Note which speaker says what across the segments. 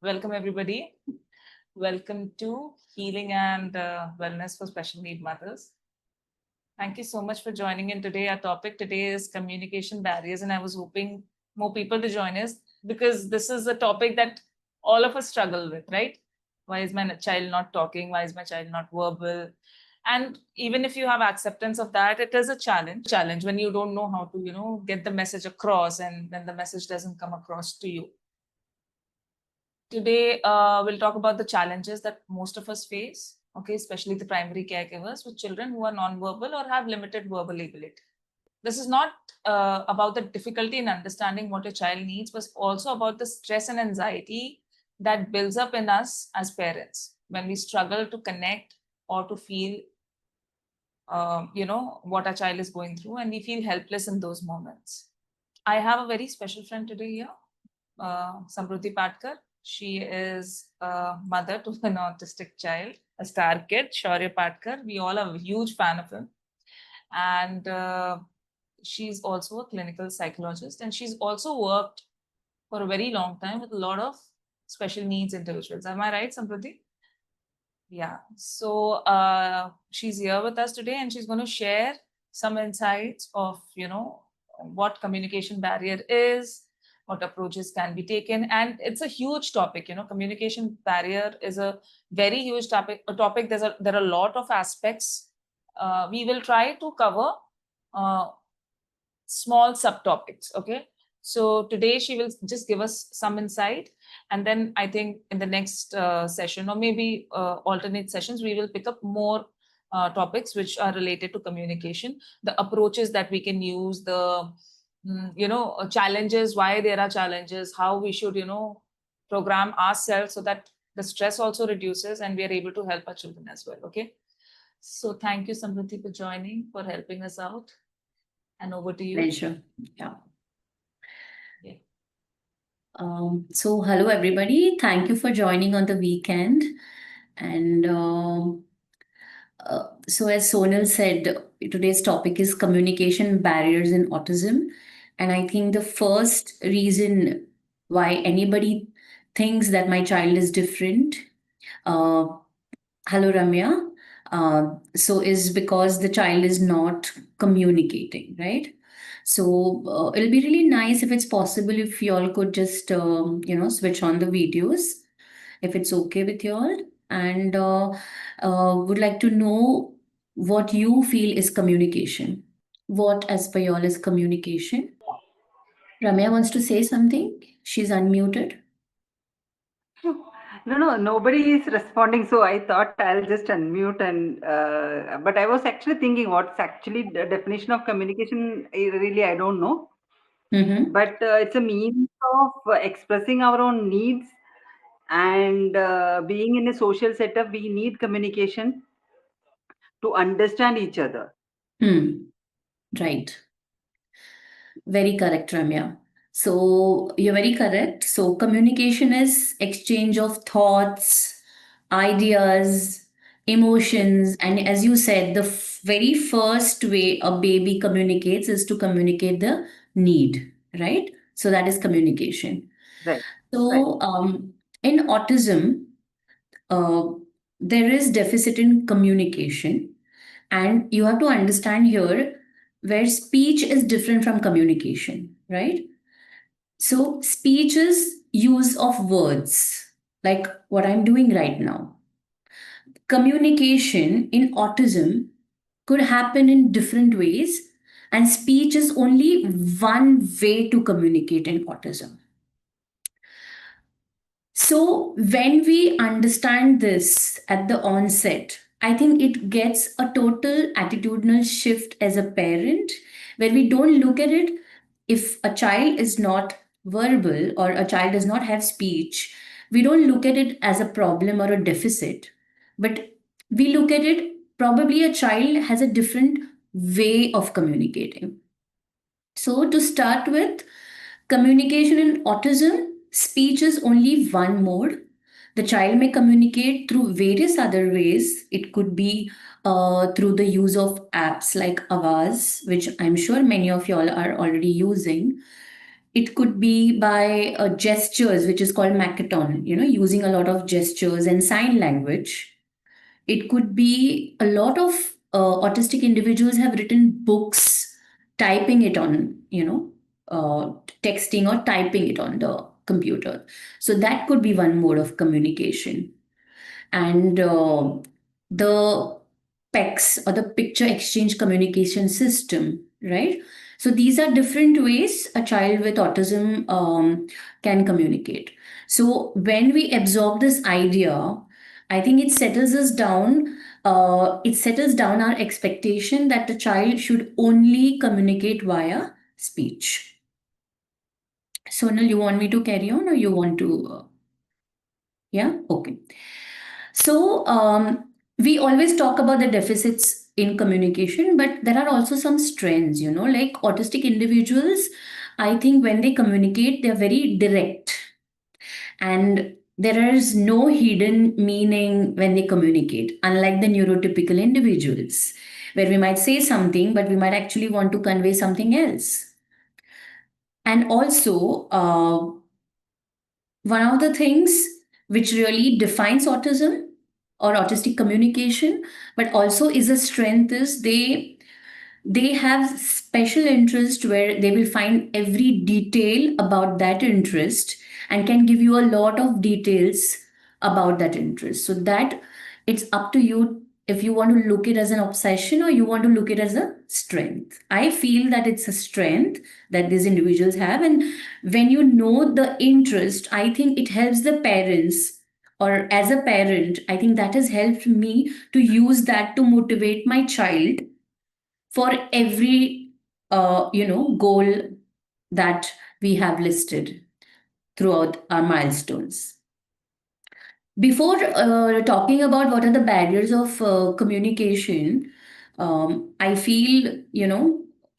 Speaker 1: Welcome, everybody. Welcome to Healing and Wellness for Special Need Mothers. Thank you so much for joining in today. Our topic today is communication barriers, and I was hoping more people to join us because this is a topic that all of us struggle with, right? Why is my child not talking? Why is my child not verbal? And even if you have acceptance of that, it is a challenge when you don't know how to, get the message across, and then the message doesn't come across to you. Today, we'll talk about the challenges that most of us face, okay, especially the primary caregivers with children who are non-verbal or have limited verbal ability. This is not about the difficulty in understanding what a child needs, but also about the stress and anxiety that builds up in us as parents when we struggle to connect or to feel, what our child is going through, and we feel helpless in those moments. I have a very special friend today here, Samrudhi Patkar. She is a mother to an autistic child, a star kid, Shaurya Patkar. We all are a huge fan of him. And she's also a clinical psychologist, and she's also worked for a very long time with a lot of special needs individuals. Am I right, Samrudhi? Yeah. So she's here with us today, and she's going to share some insights of, what communication barrier is, what approaches can be taken. And it's a huge topic. Communication barrier is a very huge topic. There are a lot of aspects. We will try to cover small subtopics. Okay. So today she will just give us some insight. And then I think in the next session, or maybe alternate sessions, we will pick up more topics which are related to communication, the approaches that we can use, the challenges, why there are challenges, how we should, program ourselves so that the stress also reduces and we are able to help our children as well. Okay. So thank you, Samrudhi, for joining, for helping us out. And over to you.
Speaker 2: Pleasure. Yeah. So hello everybody. Thank you for joining on the weekend. And so as Sonal said, today's topic is communication barriers in autism. And I think the first reason why anybody thinks that my child is different, hello Ramya, is because the child is not communicating, right? So it'll be really nice if it's possible if you all could just switch on the videos, if it's okay with you all, and would like to know what you feel is communication. What, as per you all, is communication? Ramya wants to say something. She's unmuted.
Speaker 3: No, nobody is responding. So I thought I'll just unmute but I was actually thinking what's actually the definition of communication. Really, I don't know. But it's a means of expressing our own needs, and being in a social setup, we need communication to understand each other.
Speaker 2: Right. Very correct, Ramya. So you're very correct. So communication is exchange of thoughts, ideas, emotions, and as you said, the very first way a baby communicates is to communicate the need, right? So that is communication.
Speaker 3: Right.
Speaker 2: So in autism, there is deficit in communication, and you have to understand here where speech is different from communication, right? So, speech is use of words, like what I'm doing right now. Communication in autism could happen in different ways, and speech is only one way to communicate in autism. So, when we understand this at the onset, I think it gets a total attitudinal shift as a parent, where we don't look at it if a child is not verbal or a child does not have speech, we don't look at it as a problem or a deficit, but we look at it probably a child has a different way of communicating. So, to start with, communication in autism, speech is only one mode. The child may communicate through various other ways. It could be through the use of apps like Avaz, which I'm sure many of y'all are already using. It could be by gestures, which is called Makaton, using a lot of gestures and sign language. It could be a lot of autistic individuals have written books, typing it on, texting or typing it on the computer. So that could be one mode of communication. And the PECS, or the picture exchange communication system, right? So these are different ways a child with autism can communicate. So when we absorb this idea, I think it settles us down. It settles down our expectation that the child should only communicate via speech. Sonal, you want me to carry on, or you want to? Yeah? Okay. So we always talk about the deficits in communication, but there are also some strengths, like autistic individuals. I think when they communicate, they're very direct, and there is no hidden meaning when they communicate, unlike the neurotypical individuals, where we might say something, but we might actually want to convey something else. And also, one of the things which really defines autism or autistic communication, but also is a strength, is they have special interest where they will find every detail about that interest and can give you a lot of details about that interest. So that it's up to you if you want to look it as an obsession or you want to look it as a strength. I feel that it's a strength that these individuals have. And when you know the interest, I think it helps the parents, or as a parent, I think that has helped me to use that to motivate my child for every goal that we have listed throughout our milestones. Before talking about what are the barriers of communication, I feel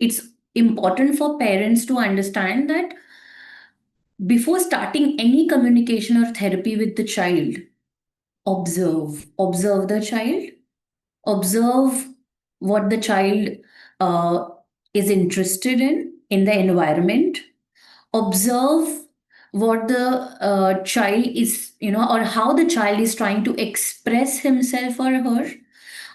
Speaker 2: it's important for parents to understand that before starting any communication or therapy with the child, observe the child, observe what the child uh, is interested in the environment, observe what the child is, or how the child is trying to express himself or her.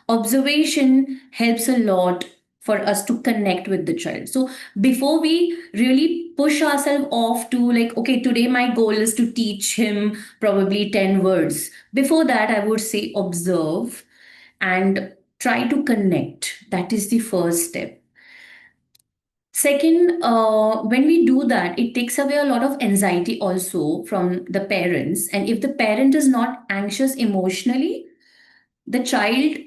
Speaker 2: Observation helps a lot for us to connect with the child. So before we really push ourselves off to, like, okay, today my goal is to teach him probably 10 words, before that I would say observe and try to connect. That is the first step. Second, when we do that, it takes away a lot of anxiety also from the parents. And if the parent is not anxious emotionally, the child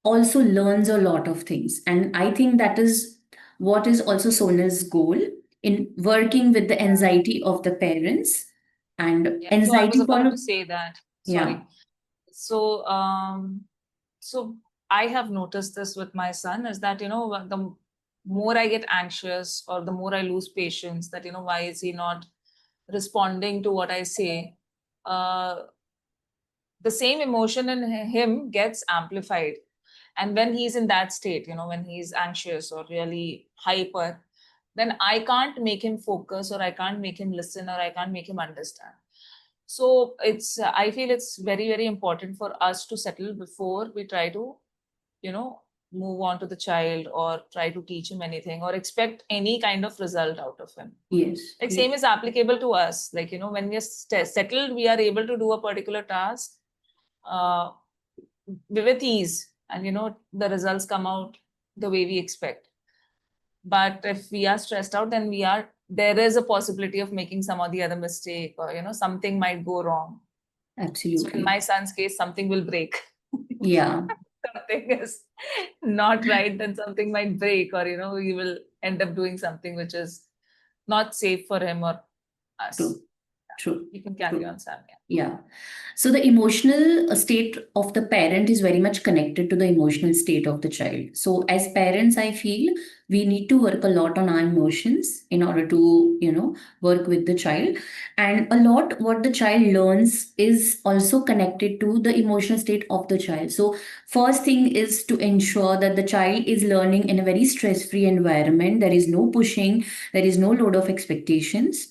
Speaker 2: also learns a lot of things. And I think that is what is also Sonal's goal in working with the anxiety of the parents. And
Speaker 1: Yeah, so I was
Speaker 2: anxiety
Speaker 1: about to say that. Sorry.
Speaker 2: Yeah.
Speaker 1: So, so I have noticed this with my son, is that, the more I get anxious or the more I lose patience, that, why is he not responding to what I say? The same emotion in him gets amplified. And when he's in that state, when he's anxious or really hyper, then I can't make him focus, or I can't make him listen, or I can't make him understand. So I feel it's very, very important for us to settle before we try to, move on to the child or try to teach him anything or expect any kind of result out of him.
Speaker 2: Yes.
Speaker 1: Like same is applicable to us. Like, when we're settled, we are able to do a particular task with ease, and the results come out the way we expect. But if we are stressed out, then there is a possibility of making some or the other mistake, or something might go wrong.
Speaker 2: Absolutely.
Speaker 1: So in my son's case, something will break.
Speaker 2: Yeah.
Speaker 1: Something is not right, then something might break, or he will end up doing something which is not safe for him or us.
Speaker 2: True. True.
Speaker 1: You can carry
Speaker 2: True.
Speaker 1: on, Sam.
Speaker 2: Yeah. So the emotional state of the parent is very much connected to the emotional state of the child. So as parents, I feel we need to work a lot on our emotions in order to, work with the child. And a lot what the child learns is also connected to the emotional state of the child. So first thing is to ensure that the child is learning in a very stress-free environment. There is no pushing, there is no load of expectations.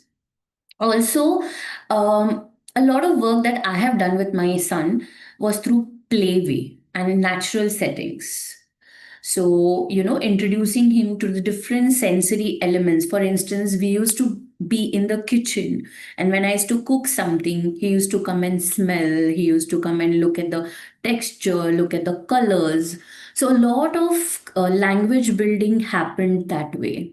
Speaker 2: Also, a lot of work that I have done with my son was through playway and in natural settings. So, introducing him to the different sensory elements. For instance, we used to be in the kitchen, and when I used to cook something, he used to come and smell, he used to come and look at the texture, look at the colors. So, a lot of language building happened that way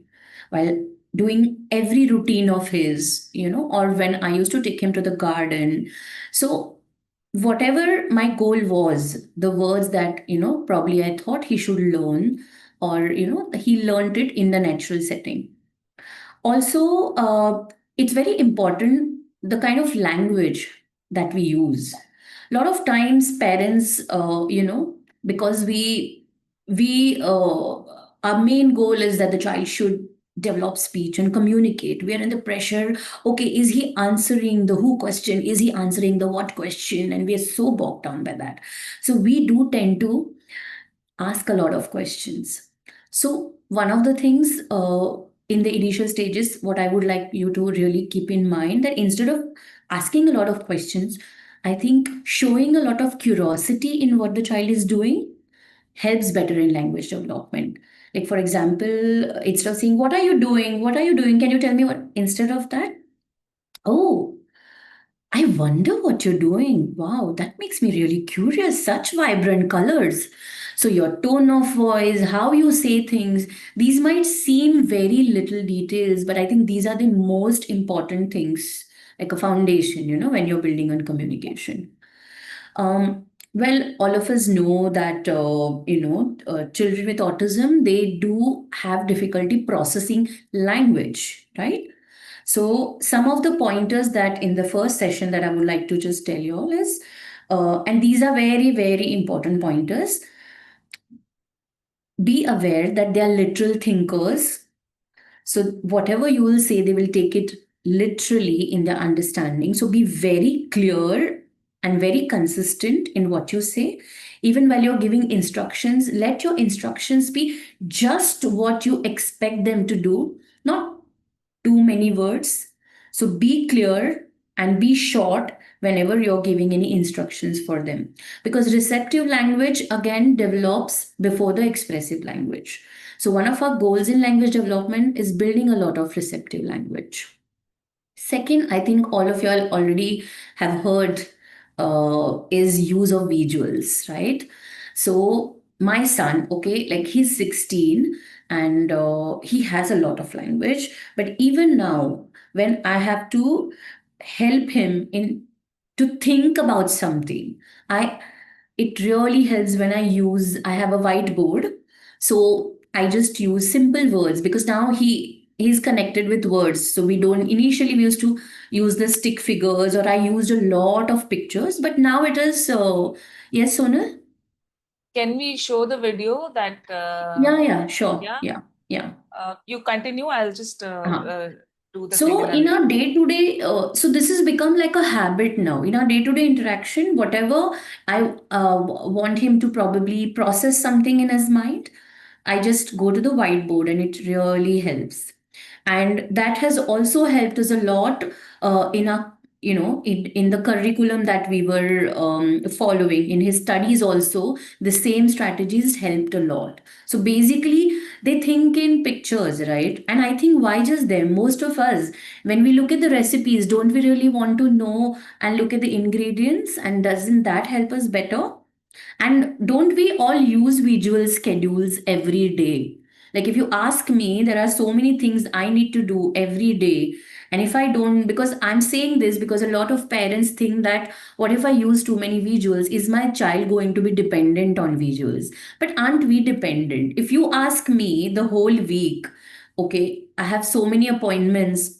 Speaker 2: while doing every routine of his, or when I used to take him to the garden. So, whatever my goal was, the words that, probably I thought he should learn, or, he learned it in the natural setting. Also, it's very important the kind of language that we use. A lot of times, parents, because we our main goal is that the child should develop speech and communicate. We are in the pressure. Okay, is he answering the who question? Is he answering the what question? And we are so bogged down by that. So we do tend to ask a lot of questions. So, one of the things in the initial stages, what I would like you to really keep in mind that instead of asking a lot of questions, I think showing a lot of curiosity in what the child is doing helps better in language development. Like, for example, instead of saying, what are you doing? What are you doing? Can you tell me what? Instead of that, oh, I wonder what you're doing. Wow, that makes me really curious. Such vibrant colors. So, your tone of voice, how you say things, these might seem very little details, but I think these are the most important things, like a foundation, when you're building on communication. Well, all of us know that, children with autism, they do have difficulty processing language, right? So some of the pointers that in the first session that I would like to just tell you all is, and these are very, very important pointers. Be aware that they are literal thinkers. So whatever you will say, they will take it literally in their understanding. So be very clear and very consistent in what you say. Even while you're giving instructions, let your instructions be just what you expect them to do, not too many words. So be clear and be short whenever you're giving any instructions for them. Because receptive language again develops before the expressive language. So one of our goals in language development is building a lot of receptive language. Second, I think all of y'all already have heard is use of visuals, right? So my son, okay, like he's 16 and he has a lot of language, but even now, when I have to help him in to think about something, I it really helps when I have a whiteboard. So I just use simple words because now he's connected with words. So we used to use the stick figures or I used a lot of pictures, but now it is yes, Sonal?
Speaker 1: Can we show the video that?
Speaker 2: Yeah, sure.
Speaker 1: Yeah.
Speaker 2: Yeah.
Speaker 1: You continue. I'll just do the
Speaker 2: So
Speaker 1: thing.
Speaker 2: in our day-to-day, so this has become like a habit now. In our day-to-day interaction, whatever I want him to probably process something in his mind, I just go to the whiteboard and it really helps. And that has also helped us a lot in our, in the curriculum that we were following. In his studies also, the same strategies helped a lot. So basically, they think in pictures, right? And I think why just them? Most of us, when we look at the recipes, don't we really want to know and look at the ingredients? And doesn't that help us better? And don't we all use visual schedules every day? Like, if you ask me, there are so many things I need to do every day. And if I don't, because I'm saying this because a lot of parents think that what if I use too many visuals? Is my child going to be dependent on visuals? But aren't we dependent? If you ask me the whole week, okay, I have so many appointments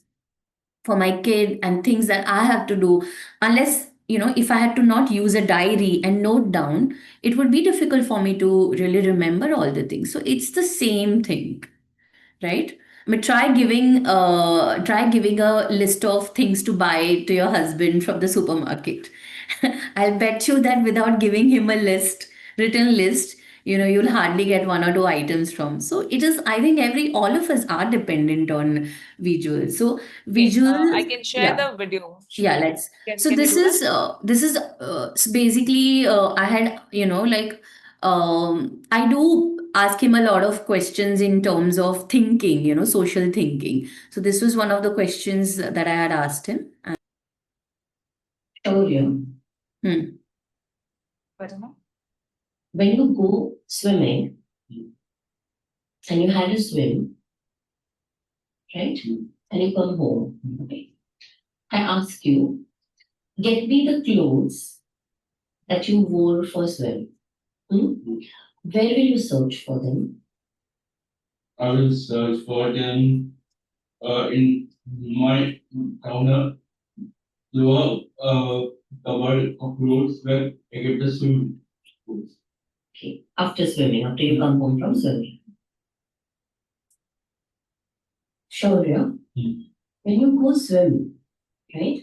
Speaker 2: for my kid and things that I have to do. Unless, if I had to not use a diary and note down, it would be difficult for me to really remember all the things. So it's the same thing, right? I mean, try giving a list of things to buy to your husband from the supermarket. I'll bet you that without giving him a written list, you'll hardly get one or two items from. So it is, I think all of us are dependent on visuals. So
Speaker 1: Okay,
Speaker 2: visuals,
Speaker 1: I can share
Speaker 2: yeah.
Speaker 1: the video.
Speaker 2: Yeah, let's. So
Speaker 1: Can we
Speaker 2: this
Speaker 1: do
Speaker 2: is
Speaker 1: that?
Speaker 2: basically I had I do ask him a lot of questions in terms of thinking, social thinking. So this was one of the questions that I had asked him. Shaurya,
Speaker 1: Better now?
Speaker 2: when you go swimming and you had a swim, right? And you come home, okay? I ask you, get me the clothes that you wore for swim. Where will you search for them?
Speaker 4: I will search for them in my counter lower cupboard of clothes where I get the swim clothes.
Speaker 2: Okay. After swimming, after you come home from swimming. Shaurya, when you go swim, right?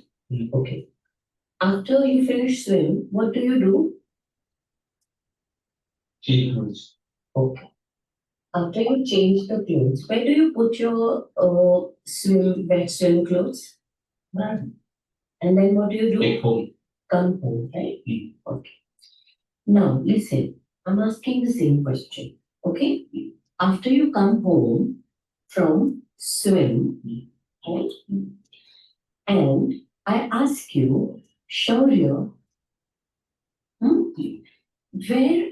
Speaker 2: Okay. After you finish swim, what do you do?
Speaker 4: Change clothes.
Speaker 2: Okay. After you change the clothes, where do you put your wet swim clothes? Bag. And then what do you do?
Speaker 4: Take home.
Speaker 2: Come home, right? Okay. Now listen, I'm asking the same question. Okay? After you come home from swim, right? And I ask you, Shaurya, where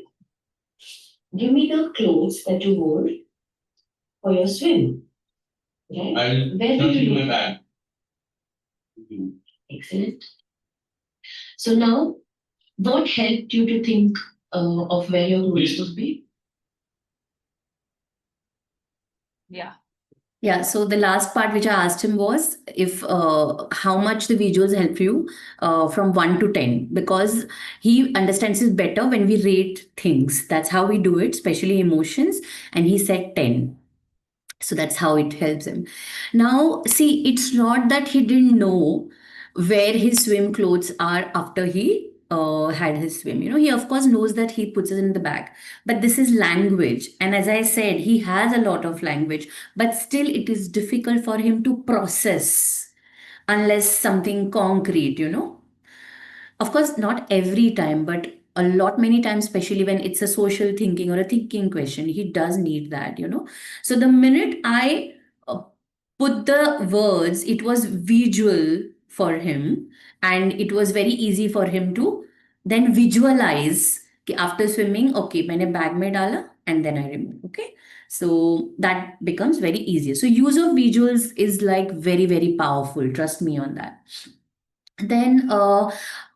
Speaker 2: give me the clothes that you wore for your swim. Right?
Speaker 4: I'll
Speaker 2: Where do
Speaker 4: search
Speaker 2: you
Speaker 4: in my
Speaker 2: look?
Speaker 4: bag.
Speaker 2: Excellent. So now, what helped you to think of where your clothes would be?
Speaker 1: Yeah.
Speaker 2: Yeah, so the last part which I asked him was if how much the visuals help you from 1 to 10, because he understands it better when we rate things. That's how we do it, especially emotions. And he said 10. So that's how it helps him. Now, see, it's not that he didn't know where his swim clothes are after he had his swim. He of course knows that he puts it in the bag. But this is language. And as I said, he has a lot of language, but still it is difficult for him to process unless something concrete. Of course, not every time, but a lot many times, especially when it's a social thinking or a thinking question, he does need that. So the minute I put the words, it was visual for him, and it was very easy for him to then visualize कि after swimming, okay, मैंने bag में डाला and then I remove. Okay, so that becomes very easy. So use of visuals is like very, very powerful. Trust me on that. Then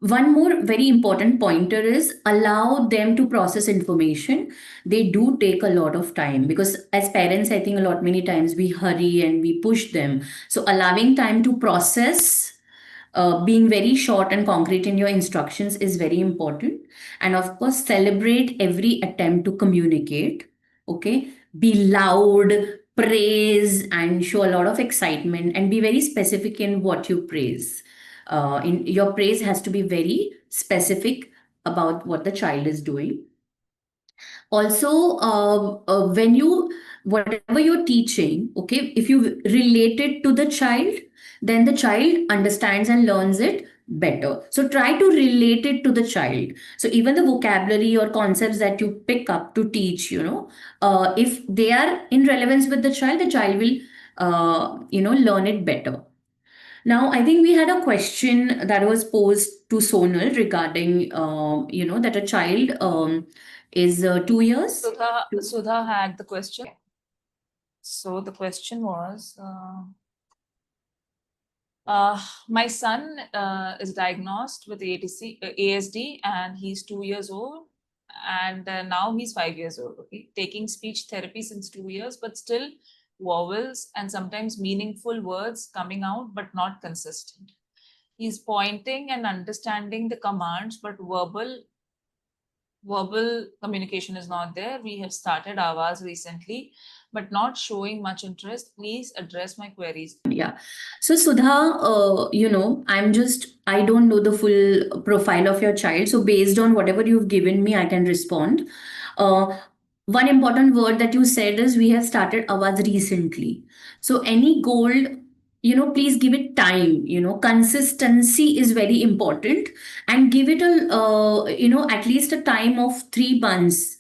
Speaker 2: one more very important pointer is allow them to process information. They do take a lot of time, because as parents, I think a lot many times we hurry and we push them. So allowing time to process, being very short and concrete in your instructions is very important. And of course, celebrate every attempt to communicate. Okay, be loud, praise, and show a lot of excitement, and be very specific in what you praise. In your praise has to be very specific about what the child is doing. Also, when you whatever you're teaching, okay, if you relate it to the child, then the child understands and learns it better. So try to relate it to the child. So even the vocabulary or concepts that you pick up to teach, if they are in relevance with the child will learn it better. Now, I think we had a question that was posed to Sonal regarding, that a child is 2 years.
Speaker 1: Sudha had the question. So the question was, my son is diagnosed with ASD, and he's 2 years old, and now he's 5 years old. Okay, taking speech therapy since 2 years, but still vowels and sometimes meaningful words coming out, but not consistent. He's pointing and understanding the commands, but verbal communication is not there. We have started Avaz recently, but not showing much interest. Please address my queries.
Speaker 2: Yeah. So Sudha, I don't know the full profile of your child. So based on whatever you've given me, I can respond. One important word that you said is we have started Awaz recently. So any goal, please give it time. Consistency is very important, and give it at least a time of 3 months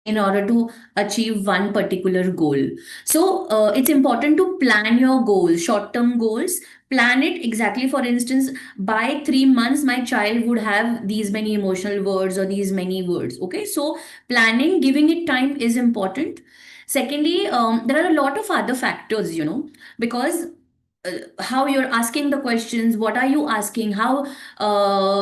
Speaker 2: in order to achieve one particular goal. So it's important to plan your goals, short term goals. Plan it exactly. For instance, by 3 months, my child would have these many emotional words or these many words. Okay, so planning, giving it time is important. Secondly, there are a lot of other factors, because how you're asking the questions, what are you asking, how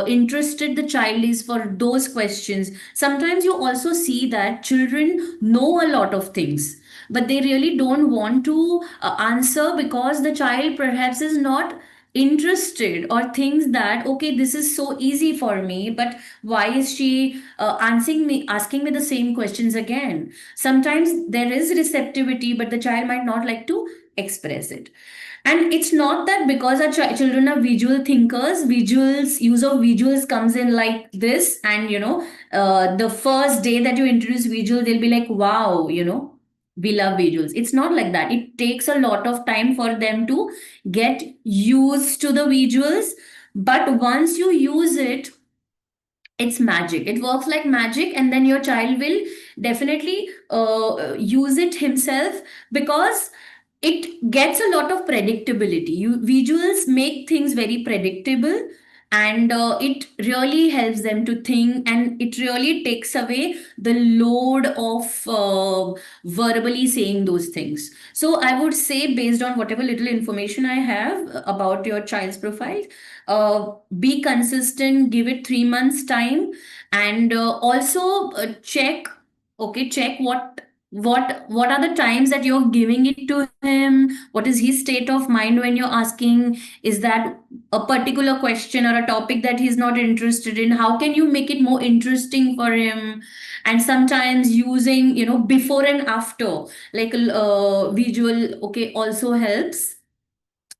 Speaker 2: interested the child is for those questions. Sometimes you also see that children know a lot of things, but they really don't want to answer because the child perhaps is not interested or thinks that okay, this is so easy for me, but why is she asking me the same questions again. Sometimes there is receptivity, but the child might not like to express it. And it's not that because our children are visual thinkers, visuals, use of visuals comes in like this, and the first day that you introduce visual, they'll be like, wow, we love visuals. It's not like that. It takes a lot of time for them to get used to the visuals. But once you use it, it's magic. It works like magic, and then your child will definitely use it himself, because it gets a lot of predictability. Visuals make things very predictable, and it really helps them to think, and it really takes away the load of verbally saying those things. So I would say, based on whatever little information I have about your child's profile, be consistent, give it 3 months time, and also check what are the times that you're giving it to him. What is his state of mind when you're asking? Is that a particular question or a topic that he's not interested in? How can you make it more interesting for him? And sometimes using before and after, like a visual, okay, also helps.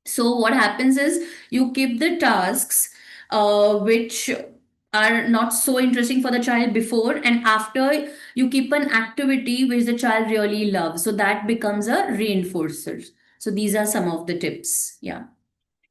Speaker 2: So what happens is, you keep the tasks which are not so interesting for the child before, and after you keep an activity which the child really loves. So that becomes a reinforcer. So these are some of the tips. Yeah.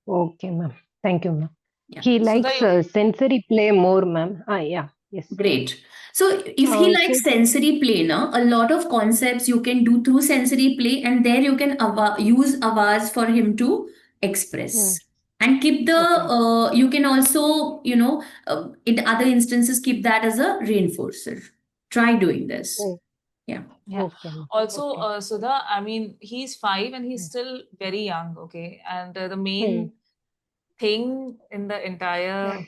Speaker 5: Okay, ma'am. Thank you, ma'am.
Speaker 2: Yeah.
Speaker 5: He
Speaker 1: So
Speaker 5: likes sensory play more, ma'am. Yeah. Yes.
Speaker 2: Great. So if he likes sensory play, now a lot of concepts you can do through sensory play, and there you can use Avaz for him to express. And keep the
Speaker 5: Okay.
Speaker 2: you can also in other instances keep that as a reinforcer. Try doing this.
Speaker 5: Oh,
Speaker 2: Yeah.
Speaker 1: yeah.
Speaker 5: okay, ma'am.
Speaker 1: Also,
Speaker 5: Okay.
Speaker 1: Sudha, I mean, he's 5 and he's still very young, okay? And the main thing in the entire,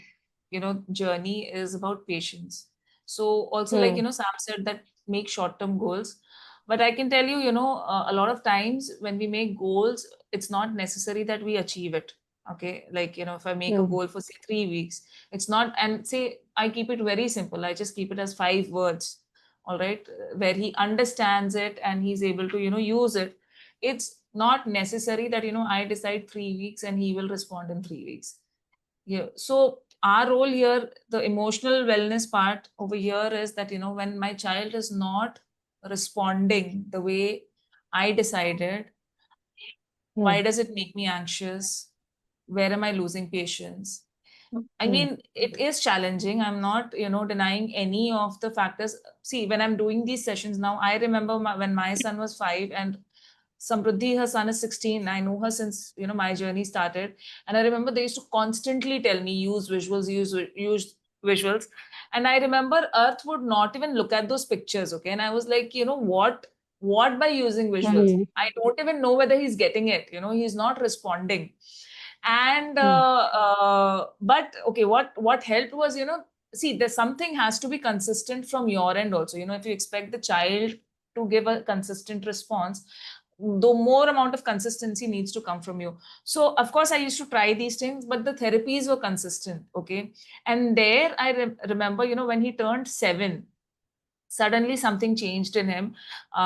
Speaker 1: journey is about patience. So also, like, Sam said that make short-term goals. But I can tell you, a lot of times when we make goals, it's not necessary that we achieve it. Okay. Like, if I make a goal for say 3 weeks, it's not, and say I keep it very simple. I just keep it as 5 words. All right. Where he understands it and he's able to, use it. It's not necessary that, I decide 3 weeks and he will respond in 3 weeks. Yeah. So our role here, the emotional wellness part over here is that, when my child is not responding the way I decided, why does it make me anxious? Where am I losing patience? I mean, it is challenging. I'm not, denying any of the factors. See, when I'm doing these sessions now, I remember when my son was 5 and Samrudhi, her son is 16. I know her since, my journey started. And I remember they used to constantly tell me, use visuals, use visuals. And I remember Earth would not even look at those pictures. Okay. And I was like, what by using visuals? I don't even know whether he's getting it. He's not responding. And, but okay, what helped was, see, there's something has to be consistent from your end also. If you expect the child to give a consistent response, the more amount of consistency needs to come from you. So of course I used to try these things, but the therapies were consistent. Okay. And there I remember, when he turned 7, suddenly something changed in him.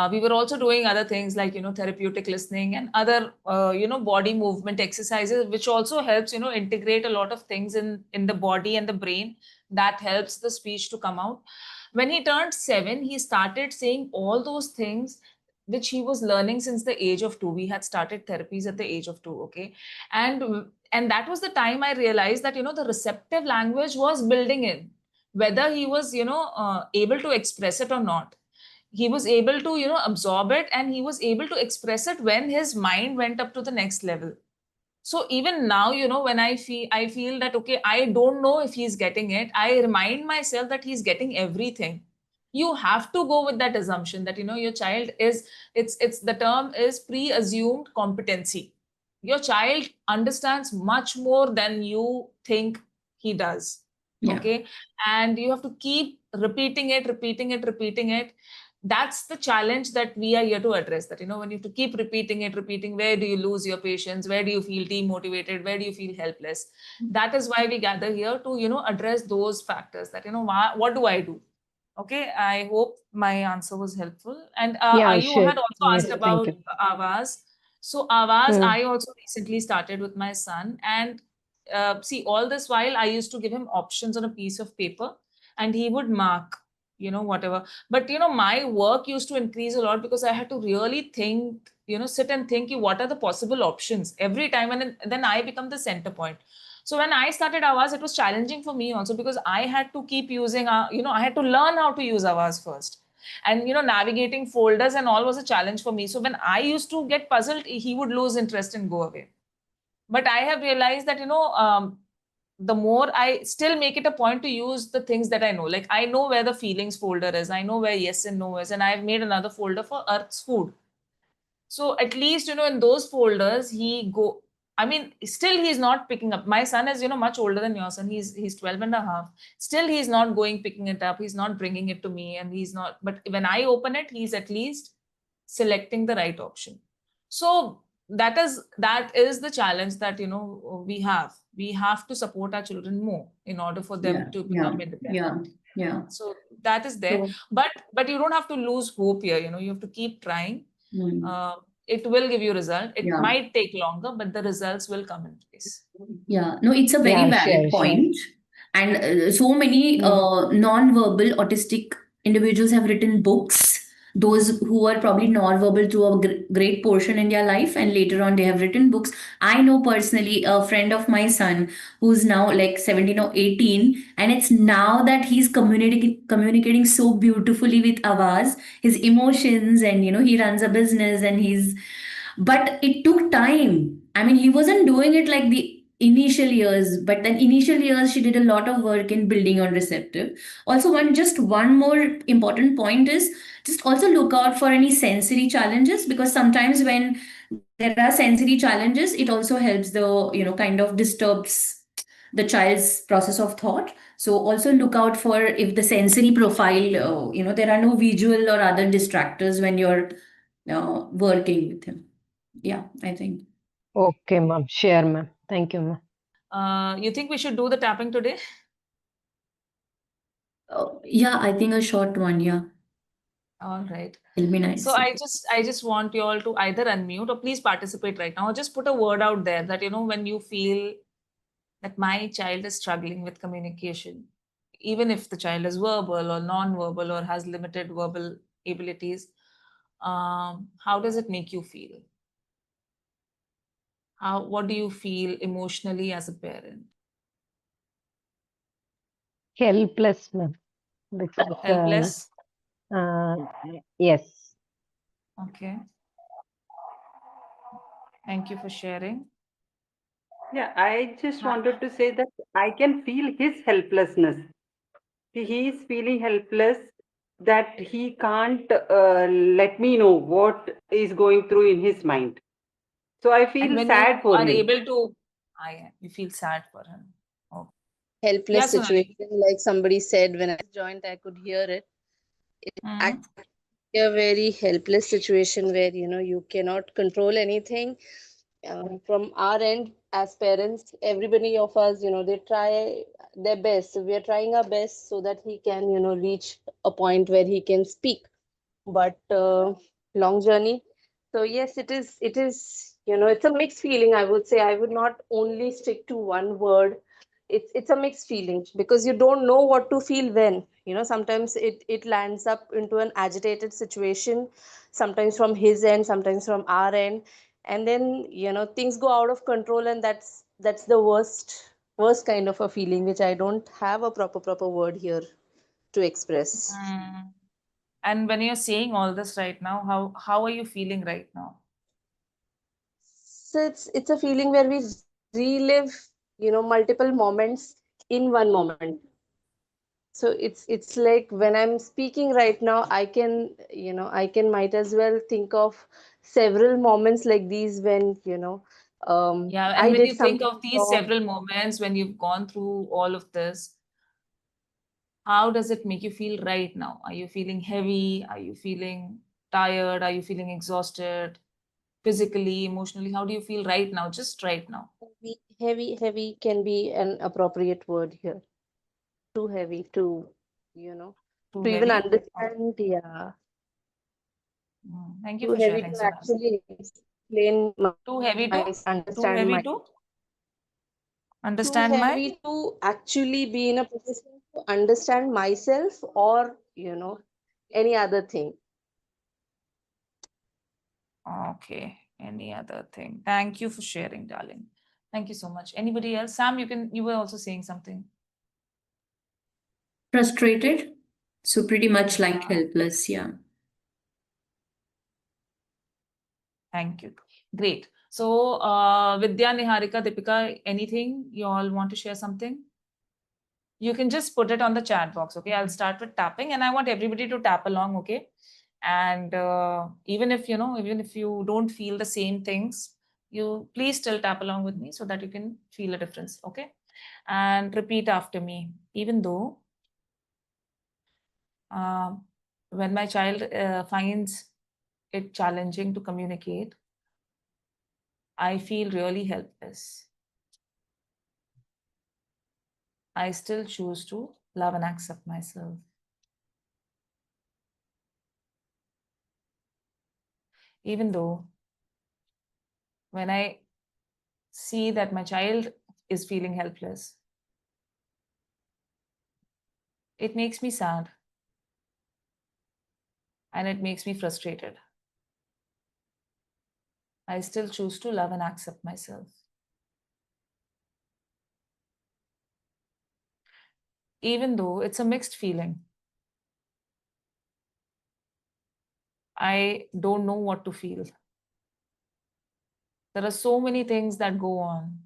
Speaker 1: We were also doing other things like, therapeutic listening and other, body movement exercises, which also helps, integrate a lot of things in the body and the brain that helps the speech to come out. When he turned 7, he started saying all those things which he was learning since the age of 2. We had started therapies at the age of 2. Okay. And that was the time I realized that, the receptive language was building in, whether he was, able to express it or not. He was able to, absorb it, and he was able to express it when his mind went up to the next level. So even now, when I feel that, okay, I don't know if he's getting it, I remind myself that he's getting everything. You have to go with that assumption that, your child is, the term is pre-assumed competency. Your child understands much more than you think he does.
Speaker 2: Yeah.
Speaker 1: Okay. And you have to keep repeating it. That's the challenge that we are here to address, that, when you have to keep repeating, where do you lose your patience? Where do you feel demotivated? Where do you feel helpless? That is why we gather here to, address those factors that, what do I do? Okay. I hope my answer was helpful. And
Speaker 5: Yeah,
Speaker 1: you
Speaker 5: sure.
Speaker 1: had also
Speaker 5: Yes,
Speaker 1: asked
Speaker 5: thank
Speaker 1: about
Speaker 5: you.
Speaker 1: Avaz. So Avaz,
Speaker 5: Hmm.
Speaker 1: I also recently started with my son, and see, all this while I used to give him options on a piece of paper, and he would mark, whatever. But, my work used to increase a lot because I had to really think, sit and think, what are the possible options every time. And then I become the center point. So when I started Avaz, it was challenging for me also, because I had to keep using, I had to learn how to use Avaz first. And, navigating folders and all was a challenge for me. So when I used to get puzzled, he would lose interest and go away. But I have realized that, the more I still make it a point to use the things that I know. Like, I know where the feelings folder is. I know where yes and no is. And I've made another folder for Earth's food. So at least, in those folders, still he's not picking up. My son is, much older than your son. He's 12 and a half. Still, he's not picking it up. He's not bringing it to me, and he's not, but when I open it, he's at least selecting the right option. So that is the challenge that, we have to support our children more in order for them to become independent.
Speaker 2: Yeah.
Speaker 1: So that is there.
Speaker 2: So,
Speaker 1: But you don't have to lose hope here. You have to keep trying. It will give you result. It might take longer, but the results will come in place.
Speaker 2: Yeah, no, it's a very
Speaker 5: Yeah,
Speaker 2: valid
Speaker 5: sure.
Speaker 2: point. And so many non-verbal autistic individuals have written books. Those who are probably non-verbal to a great portion in their life, and later on they have written books. I know personally a friend of my son who's now like 17 or 18, and it's now that he's communicating so beautifully with Avaz, his emotions, and he runs a business, and but it took time. I mean, he wasn't doing it like the initial years, but then initial years she did a lot of work in building on receptive. Also, one more important point is just also look out for any sensory challenges, because sometimes when there are sensory challenges, it also helps kind of disturbs the child's process of thought. So also look out for if the sensory profile, there are no visual or other distractors when you're working with him. Yeah, I think.
Speaker 5: Okay, ma'am. Sure, ma'am. Thank you, ma'am.
Speaker 1: You think we should do the tapping today?
Speaker 2: Yeah, I think a short one. Yeah.
Speaker 1: All right.
Speaker 2: It'll be nice.
Speaker 1: So I just want you all to either unmute or please participate right now, or just put a word out there that, when you feel that my child is struggling with communication, even if the child is verbal or non-verbal or has limited verbal abilities, how does it make you feel? What do you feel emotionally as a parent?
Speaker 5: Helpless, ma'am. Because,
Speaker 1: Helpless?
Speaker 5: yes.
Speaker 1: Okay. Thank you for sharing.
Speaker 3: Yeah, I just wanted to say that I can feel his helplessness. He is feeling helpless, that he can't let me know what is going through in his mind. So I
Speaker 1: And
Speaker 3: feel
Speaker 1: when
Speaker 3: sad
Speaker 1: you
Speaker 3: for
Speaker 1: are
Speaker 3: him.
Speaker 1: able to, you feel sad for him. Okay.
Speaker 6: Helpless
Speaker 1: Yeah, Sonali.
Speaker 6: situation, like somebody said when I joined, I could hear it.
Speaker 1: Mhm.
Speaker 5: a very helpless situation where you cannot control anything. From our end as parents, everybody of us, they try their best. So we are trying our best so that he can reach a point where he can speak. But long journey. So yes, it is it's a mixed feeling. I would say, I would not only stick to one word. It's a mixed feeling because you don't know what to feel when. Sometimes it lands up into an agitated situation, sometimes from his end, sometimes from our end, and then things go out of control, and that's the worst kind of a feeling, which I don't have a proper word here to express.
Speaker 1: Mm. And when you're saying all this right now, how are you feeling right now?
Speaker 5: So it's a feeling where we relive multiple moments in one moment. So it's like when I'm speaking right now, I can might as well think of several moments like these when
Speaker 1: Yeah, and
Speaker 5: I
Speaker 1: when
Speaker 5: did
Speaker 1: you think
Speaker 5: something
Speaker 1: of these
Speaker 5: wrong.
Speaker 1: several moments when you've gone through all of this, how does it make you feel right now? Are you feeling heavy? Are you feeling tired? Are you feeling exhausted? Physically, emotionally, how do you feel right now? Just right now.
Speaker 5: Heavy can be an appropriate word here. Too heavy to you know
Speaker 1: Too
Speaker 5: to even
Speaker 1: heavy?
Speaker 5: understand. Yeah,
Speaker 1: Thank you
Speaker 5: too
Speaker 1: for
Speaker 5: heavy
Speaker 1: sharing,
Speaker 5: to
Speaker 1: Sonal.
Speaker 5: actually explain
Speaker 1: Too heavy to? Too
Speaker 5: understand
Speaker 1: heavy
Speaker 5: my
Speaker 1: to
Speaker 5: too
Speaker 1: understand my?
Speaker 5: heavy to actually be in a position to understand myself, or any other thing.
Speaker 1: Okay. Any other thing? Thank you for sharing, darling. Thank you so much. Anybody else? Sam, you were also saying something.
Speaker 2: Frustrated. So pretty much like
Speaker 1: Yeah.
Speaker 2: helpless. Yeah.
Speaker 1: Thank you. Great. So, Vidya, Niharika, Deepika, anything you all want to share something? You can just put it on the chat box. Okay. I'll start with tapping and I want everybody to tap along. Okay. And even if you don't feel the same things, you please still tap along with me so that you can feel a difference. Okay. And repeat after me. Even though when my child finds it challenging to communicate, I feel really helpless. I still choose to love and accept myself. Even though when I see that my child is feeling helpless, it makes me sad and it makes me frustrated. I still choose to love and accept myself. Even though it's a mixed feeling, I don't know what to feel. There are so many things that go on.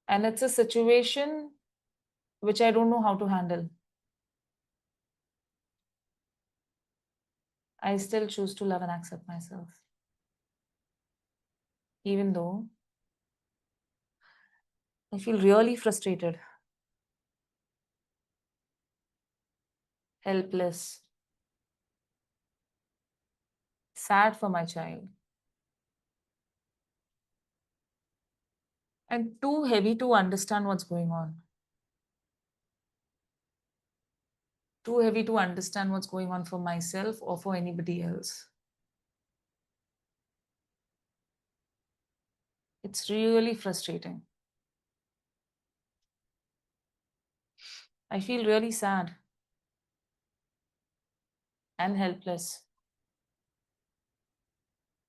Speaker 1: And it's a situation which I don't know how to handle. I still choose to love and accept myself. Even though I feel really frustrated, helpless, sad for my child, and too heavy to understand what's going on. Too heavy to understand what's going on for myself or for anybody else. It's really frustrating. I feel really sad and helpless.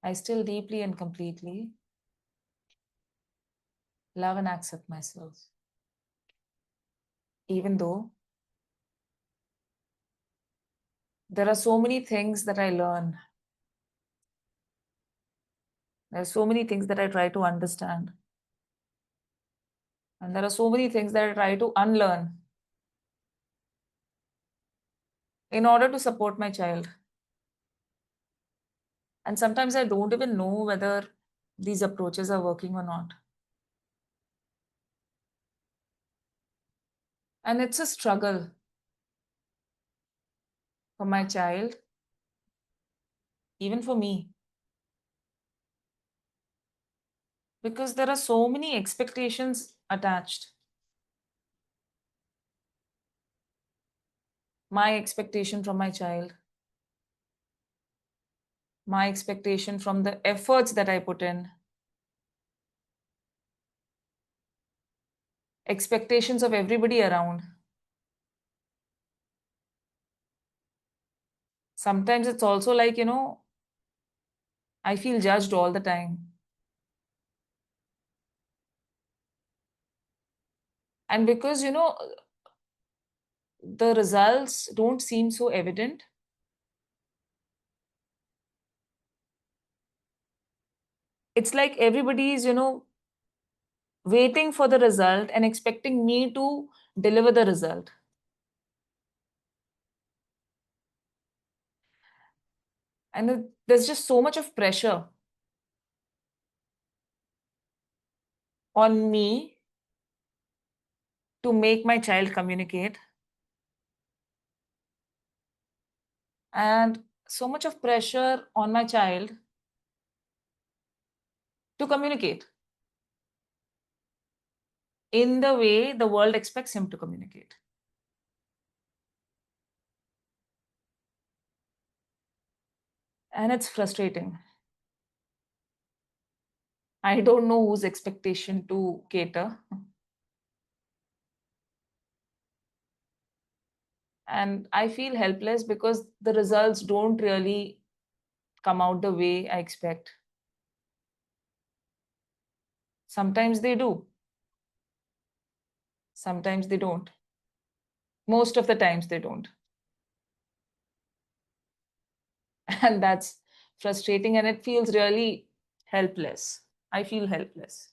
Speaker 1: I still deeply and completely love and accept myself. Even though there are so many things that I learn, there are so many things that I try to understand, and there are so many things that I try to unlearn in order to support my child. And sometimes I don't even know whether these approaches are working or not. And it's a struggle for my child, even for me. Because there are so many expectations attached. My expectation from my child, my expectation from the efforts that I put in, expectations of everybody around. Sometimes it's also like, I feel judged all the time. And because, the results don't seem so evident, it's like everybody is, waiting for the result and expecting me to deliver the result. And there's just so much of pressure on me to make my child communicate. And so much of pressure on my child to communicate in the way the world expects him to communicate. And it's frustrating. I don't know whose expectation to cater. And I feel helpless because the results don't really come out the way I expect. Sometimes they do. Sometimes they don't. Most of the times they don't. And that's frustrating, and it feels really helpless. I feel helpless.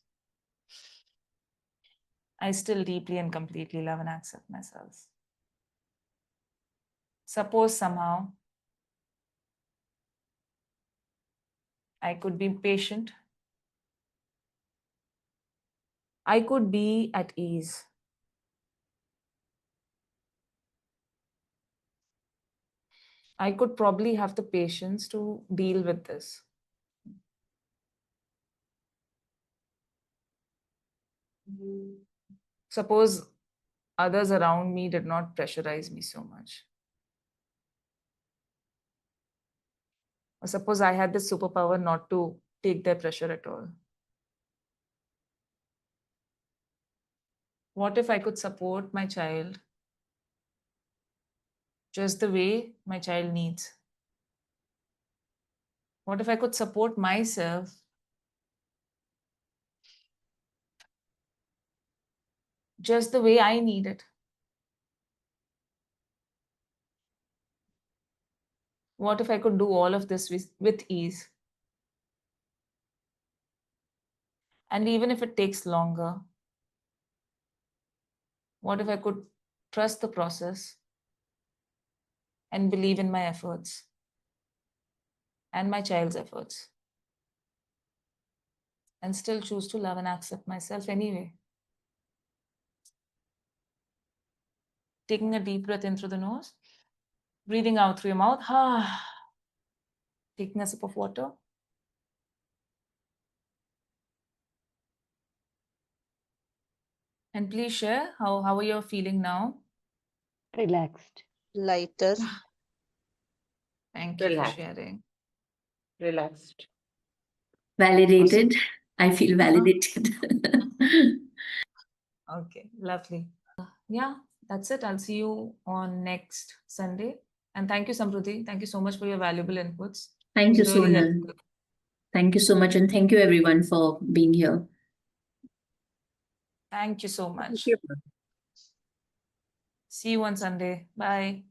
Speaker 1: I still deeply and completely love and accept myself. Suppose somehow I could be patient. I could be at ease. I could probably have the patience to deal with this. Suppose others around me did not pressurize me so much. Or suppose I had this superpower not to take their pressure at all. What if I could support my child just the way my child needs? What if I could support myself just the way I need it? What if I could do all of this with ease? And even if it takes longer, what if I could trust the process and believe in my efforts and my child's efforts and still choose to love and accept myself anyway? Taking a deep breath in through the nose, breathing out through your mouth, taking a sip of water. And please share how are you feeling now?
Speaker 5: Relaxed. Lighter.
Speaker 1: Thank you for sharing.
Speaker 3: Relaxed.
Speaker 2: Validated. I feel validated.
Speaker 1: Okay, lovely. Yeah, that's it. I'll see you on next Sunday. And thank you, Samrudhi. Thank you so much for your valuable inputs.
Speaker 2: Thank you,
Speaker 1: It's really
Speaker 2: Sonal.
Speaker 1: helpful.
Speaker 2: Thank you so much. And thank you, everyone, for being here.
Speaker 1: Thank you so much.
Speaker 3: Thank you.
Speaker 1: See you on Sunday. Bye.